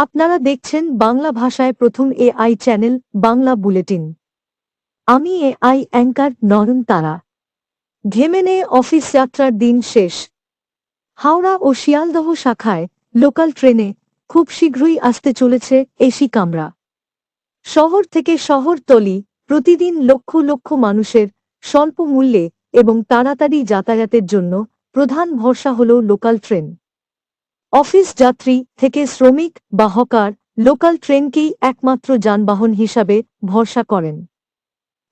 আপনারা দেখছেন বাংলা ভাষায় প্রথম এআই চ্যানেল বাংলা বুলেটিন। আমি এআই অ্যাঙ্কার নয়ন তারা। ঘেমে নিয়ে অফিস যাত্রার দিন শেষ। হাওড়া ও শিয়ালদহ শাখায় লোকাল ট্রেনে খুব শীঘ্রই আসতে চলেছে এসি কামরা। শহর থেকে শহরতলি প্রতিদিন লক্ষ লক্ষ মানুষের স্বল্প মূল্যে এবং তাড়াতাড়ি যাতায়াতের জন্য প্রধান ভরসা হল লোকাল ট্রেন। অফিস যাত্রী থেকে শ্রমিক বা হকার লোকাল ট্রেনকেই একমাত্র যানবাহন হিসাবে ভরসা করেন।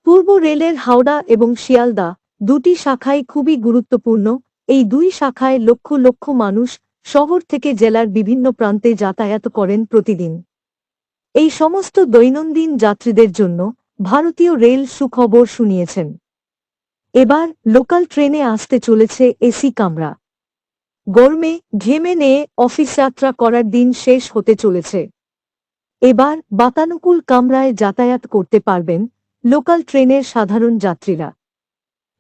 পূর্ব রেলের হাওড়া এবং শিয়ালদা দুটি শাখাই খুবই গুরুত্বপূর্ণ। এই দুই শাখায় লক্ষ লক্ষ মানুষ শহর থেকে জেলার বিভিন্ন প্রান্তে যাতায়াত করেন প্রতিদিন। এই সমস্ত দৈনন্দিন যাত্রীদের জন্য ভারতীয় রেল সুখবর শুনিয়েছেন। এবার লোকাল ট্রেনে আসতে চলেছে এসি কামরা। গরমে ঘেমে নিয়ে অফিস যাত্রা করার দিন শেষ হতে চলেছে। এবার বাতানুকূল কামরায় যাতায়াত করতে পারবেন লোকাল ট্রেনের সাধারণ যাত্রীরা।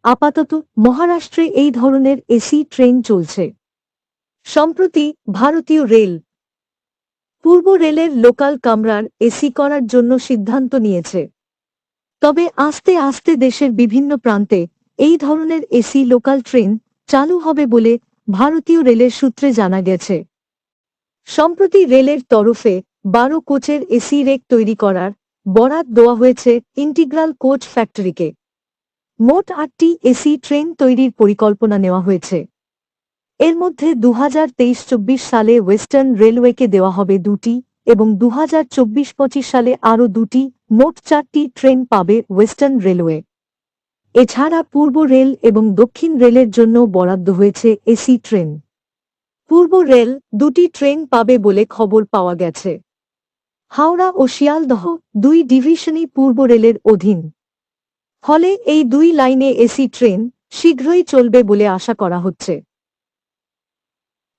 আপাতত মহারাষ্ট্রে এই ধরনের এসি ট্রেন চলছে। সম্প্রতি ভারতীয় রেল পূর্ব রেলের লোকাল কামরার এসি করার জন্য সিদ্ধান্ত নিয়েছে। তবে আস্তে আস্তে দেশের বিভিন্ন প্রান্তে এই ধরনের এসি লোকাল ট্রেন চালু হবে বলে ভারতীয় রেলের সূত্রে জানা গেছে। সম্প্রতি রেলের তরফে 12 কোচের এসি রেক তৈরি করার বরাত দেওয়া হয়েছে ইন্টিগ্রাল কোচ ফ্যাক্টরিকে। মোট 8টি এসি ট্রেন তৈরির পরিকল্পনা নেওয়া হয়েছে। এর মধ্যে 2023-24 সালে ওয়েস্টার্ন রেলওয়েকে দেওয়া হবে 2টি এবং 2024-25 সালে আরও 2টি, মোট 4টি ট্রেন পাবে ওয়েস্টার্ন রেলওয়ে। এছাড়া পূর্ব রেল এবং দক্ষিণ রেলের জন্য বরাদ্দ হয়েছে এসি ট্রেন। পূর্ব রেল 2টি ট্রেন পাবে বলে খবর পাওয়া গেছে। হাওড়া ও শিয়ালদহ 2 ডিভিশনই পূর্ব রেলের অধীন। ফলে এই 2 লাইনে এসি ট্রেন শীঘ্রই চলবে বলে আশা করা হচ্ছে।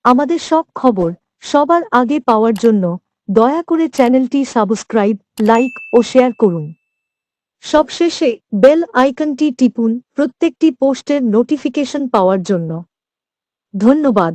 আমাদের সব খবর সবার আগে পাওয়ার জন্য দয়া করে চ্যানেলটি সাবস্ক্রাইব, লাইক ও শেয়ার করুন। সবশেষে বেল আইকনটি টিপুন প্রত্যেকটি পোস্টের নোটিফিকেশন পাওয়ার জন্য। ধন্যবাদ।